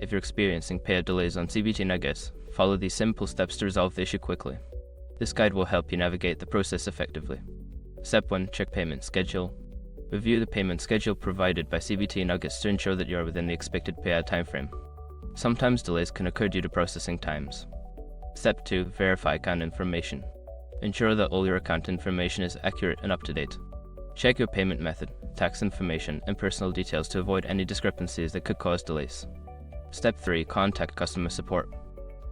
If you're experiencing payout delays on CBT Nuggets, follow these simple steps to resolve the issue quickly. This guide will help you navigate the process effectively. Step 1. Check payment schedule. Review the payment schedule provided by CBT Nuggets to ensure that you are within the expected payout timeframe. Sometimes delays can occur due to processing times. Step 2. Verify account information. Ensure that all your account information is accurate and up to date. Check your payment method, tax information, and personal details to avoid any discrepancies that could cause delays. Step 3. Contact customer support.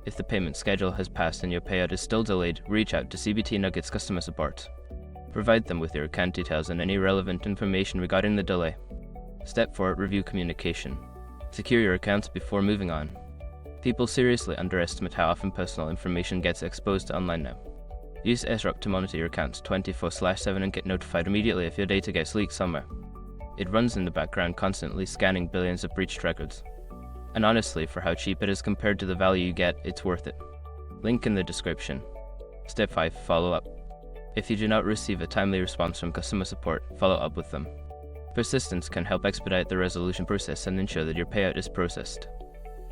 If the payment schedule has passed and your payout is still delayed, reach out to CBT Nuggets customer support. Provide them with your account details and any relevant information regarding the delay. Step 4. Review communication. Secure your accounts before moving on. People seriously underestimate how often personal information gets exposed online now. Use SROC to monitor your accounts 24/7 and get notified immediately if your data gets leaked somewhere. It runs in the background, constantly scanning billions of breached records. And honestly, for how cheap it is compared to the value you get, it's worth it. Link in the description. Step 5. Follow up. If you do not receive a timely response from customer support, follow up with them. Persistence can help expedite the resolution process and ensure that your payout is processed.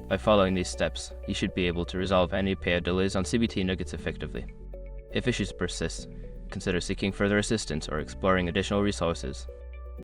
By following these steps, you should be able to resolve any payout delays on CBT Nuggets effectively. If issues persist, consider seeking further assistance or exploring additional resources.